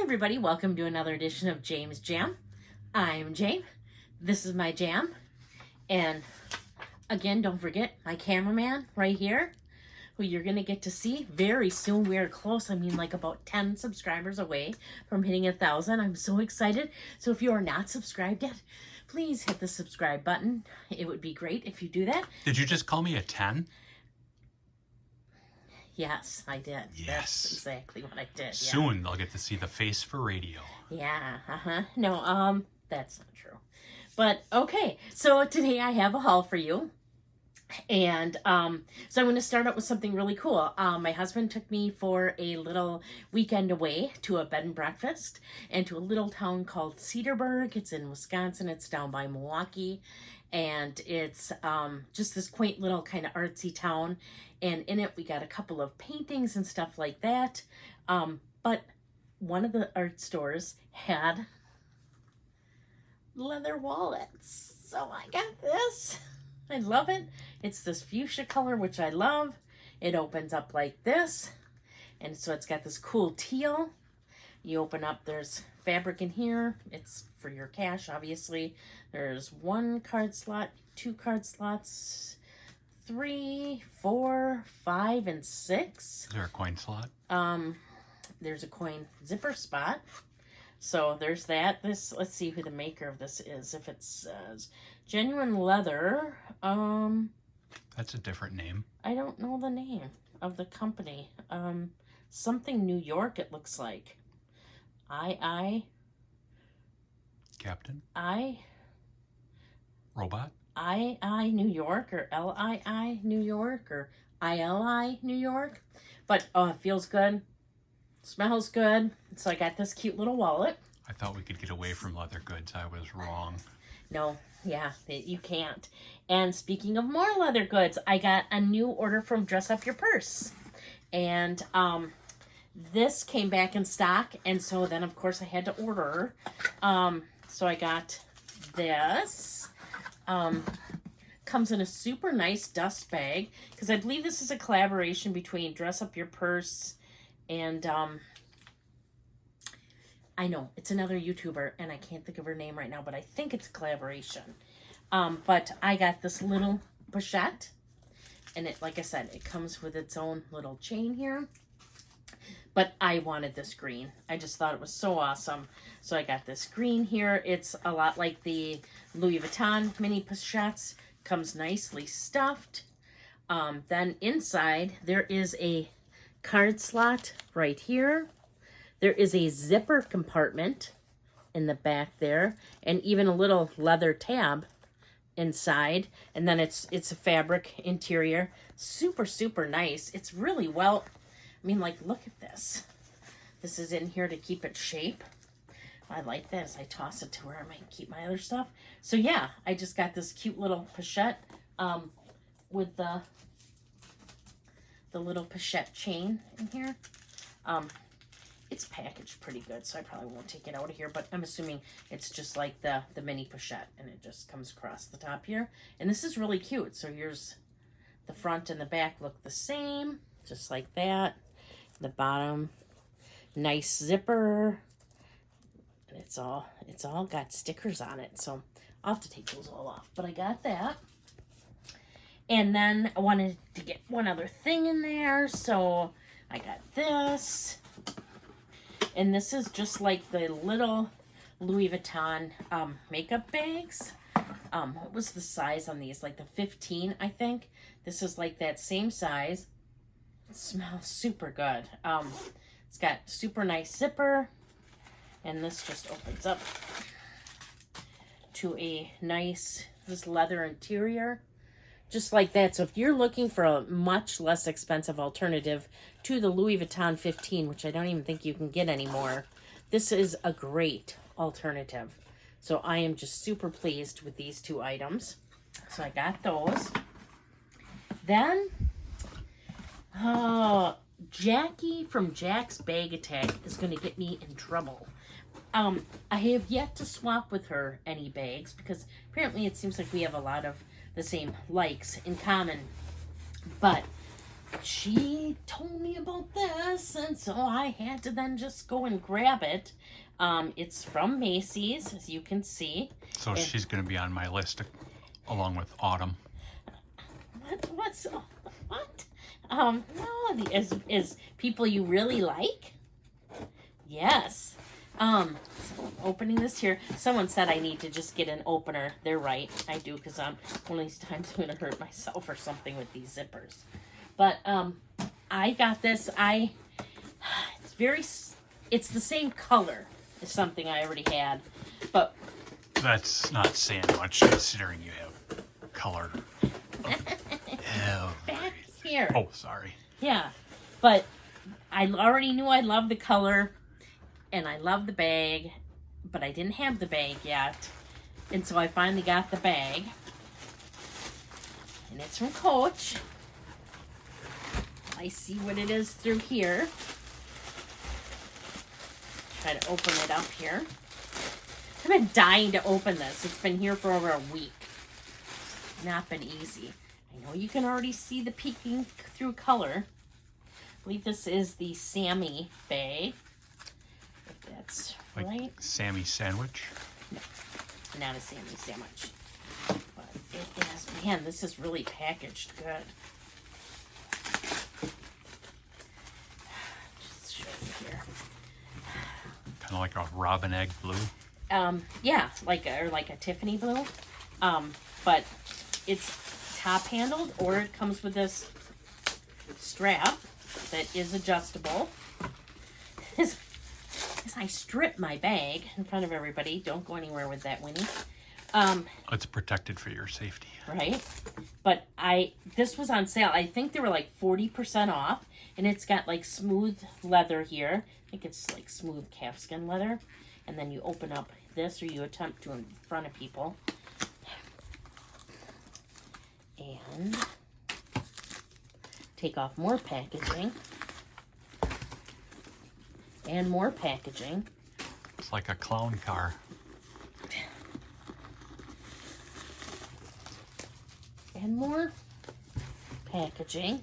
everybody, welcome to another edition of James Jam. I'm Jame. This is my jam. And again, don't forget my cameraman right here, who you're going to get to see very soon. We are close. I mean, like about 10 subscribers away from hitting 1,000. I'm so excited. So if you are not subscribed yet, please hit the subscribe button. It would be great if you do that. Did you just call me a 10? Yes, I did. Yes. That's exactly what I did. Soon they'll get to see the face for radio. Yeah, No, that's not true. But okay, so today I have a haul for you. And so I'm going to start out with something really cool. My husband took me for a little weekend away to a bed and breakfast and to a little town called Cedarburg. It's in Wisconsin. It's down by Milwaukee. And it's just this quaint little kind of artsy town. And in it, we got a couple of paintings and stuff like that. But one of the art stores had leather wallets. So I got this. I love it. It's this fuchsia color, which I love. It opens up like this. And so it's got this cool teal. You open up, there's fabric in here. It's for your cash, obviously. There's 1 card slot, 2 card slots, 3, 4, 5, and 6. Is there a coin slot? There's a coin zipper spot. So there's that. Let's see who the maker of this is. If it says genuine leather, That's a different name. I don't know the name of the company. Something New York, it looks like. Captain? I Robot? New York, or LII New York, or ILI New York. But oh, it feels good. Smells good. So I got this cute little wallet. I thought we could get away from leather goods. I was wrong. No, yeah, you can't. And speaking of more leather goods, I got a new order from Dress Up Your Purse. And this came back in stock. And so then, of course, I had to order. So I got this. Comes in a super nice dust bag. Because I believe this is a collaboration between Dress Up Your Purse and I know it's another YouTuber and I can't think of her name right now, but I think it's a collaboration. But I got this little pochette, and it, like I said, it comes with its own little chain here. But I wanted this green. I just thought it was so awesome. So I got this green here. It's a lot like the Louis Vuitton mini pochettes. Comes nicely stuffed. Then inside there is a card slot right here. There is a zipper compartment in the back there, and even a little leather tab inside. And then it's a fabric interior. Super, super nice. It's really well, I mean, like, look at this. This is in here to keep its shape. I like that as I toss it to where I might keep my other stuff. So yeah, I just got this cute little pochette with the little pochette chain in here. It's packaged pretty good, so I probably won't take it out of here, but I'm assuming it's just like the mini pochette, and it just comes across the top here. And this is really cute. So here's the front and the back look the same, just like that. The bottom, nice zipper. And it's all got stickers on it, so I'll have to take those all off. But I got that. And then I wanted to get one other thing in there, so I got this. And this is just like the little Louis Vuitton makeup bags. What was the size on these? Like the 15, I think. This is like that same size. It smells super good. It's got super nice zipper. And this just opens up to a nice, this leather interior. Just like that. So if you're looking for a much less expensive alternative to the Louis Vuitton 15, which I don't even think you can get anymore, this is a great alternative. So I am just super pleased with these 2 items. So I got those. Then, Jackie from Jack's Bag Attack is going to get me in trouble. I have yet to swap with her any bags because apparently it seems like we have a lot of the same likes in common. But she told me about this, and so I had to then just go and grab it. It's from Macy's, as you can see. So she's going to be on my list along with Autumn. What? No, is people you really like? Yes. So opening this here. Someone said I need to just get an opener. They're right. I do, because one of these times I'm going to hurt myself or something with these zippers. But I got this. It's the same color as something I already had, but that's not saying much considering you have color. Back here. Oh, sorry. Yeah, but I already knew I loved the color, and I love the bag, but I didn't have the bag yet, and so I finally got the bag, and it's from Coach. I see what it is through here. Try to open it up here. I've been dying to open this. It's been here for over a week. Not been easy. I know you can already see the peeking through color. I believe this is the Sammy bag. If that's like right. Sammy sandwich? No, not a Sammy sandwich. But it is, man, this is really packaged good. Just show you here. Kind of like a robin egg blue. Yeah, like a Tiffany blue. But it's top handled, or it comes with this strap that is adjustable. As I strip my bag in front of everybody, don't go anywhere with that, Winnie. It's protected for your safety. Right? But this was on sale. I think they were like 40% off, and it's got like smooth leather here. I think it's like smooth calfskin leather. And then you open up this, or you attempt to in front of people. And take off more packaging. And more packaging. It's like a clown car. And more packaging.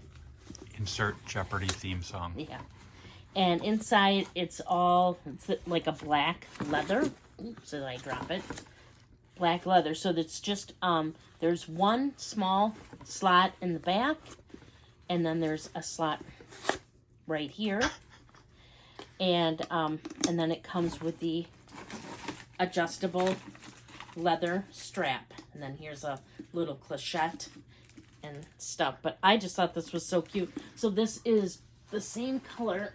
Insert Jeopardy theme song. Yeah. And inside it's like a black leather. Oops, did I drop it? Black leather. So that's just there's one small slot in the back, and then there's a slot right here. And then it comes with the adjustable leather strap. And then here's a little clochette and stuff. But I just thought this was so cute. So this is the same color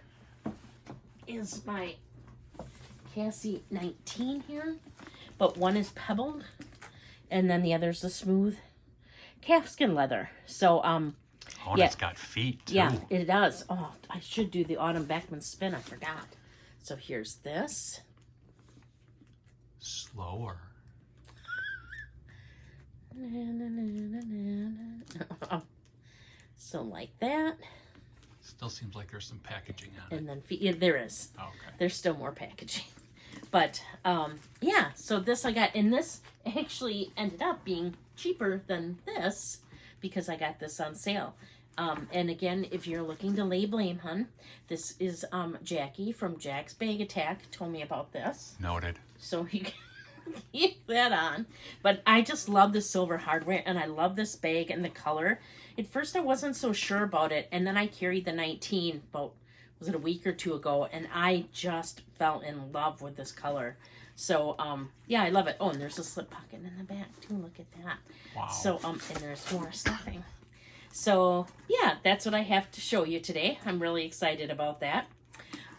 as my Cassie 19 here, but one is pebbled, and then the other's the smooth calfskin leather. So yeah, it's got feet too. Yeah, it does. Oh, I should do the Autumn Beckman spin. I forgot. So here's this. Slower. So like that. Still seems like there's some packaging on it. And then feet. Yeah, there is. Okay. There's still more packaging. But yeah, so this I got, and this actually ended up being cheaper than this because I got this on sale. And again, if you're looking to lay blame, hun, this is Jackie from Jack's Bag Attack told me about this. Noted. So you can keep that on. But I just love the silver hardware, and I love this bag and the color. At first I wasn't so sure about it, and then I carried the 19 about, was it a week or two ago, and I just fell in love with this color. So yeah, I love it. Oh, and there's a slip pocket in the back too. Look at that. Wow. So and there's more stuffing. So yeah, that's what I have to show you today. I'm really excited about that.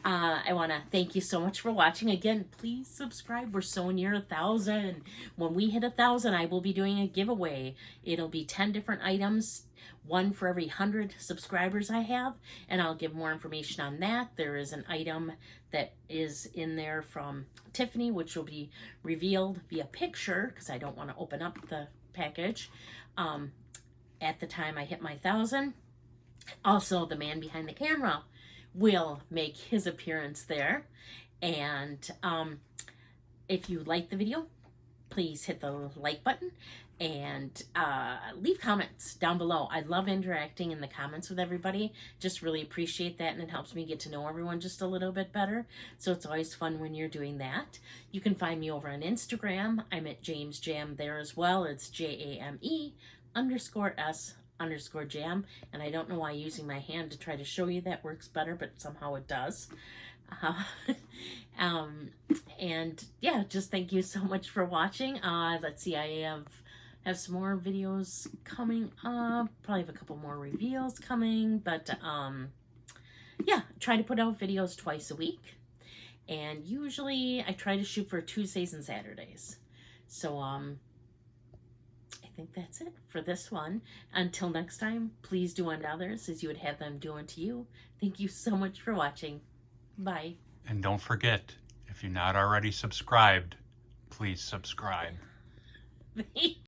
I want to thank you so much for watching. Again, please subscribe. We're so near 1,000. When we hit 1,000, I will be doing a giveaway. It'll be 10 different items, one for every 100 subscribers I have, and I'll give more information on that. There is an item that is in there from Tiffany, which will be revealed via picture, because I don't want to open up the package at the time I hit my 1,000. Also, the man behind the camera will make his appearance there. And if you like the video, please hit the like button and leave comments down below. I love interacting in the comments with everybody. Just really appreciate that, and it helps me get to know everyone just a little bit better. So it's always fun when you're doing that. You can find me over on Instagram. I'm at James Jam there as well. It's JAME_S_Jam. And I don't know why using my hand to try to show you that works better, but somehow it does. And yeah, just thank you so much for watching. Let's see, I have some more videos coming up, probably have a couple more reveals coming, but yeah, try to put out videos twice a week, and usually I try to shoot for Tuesdays and Saturdays. So I think that's it for this one. Until next time, please do unto others as you would have them do unto you. Thank you so much for watching. Bye. And don't forget, if you're not already subscribed, please subscribe.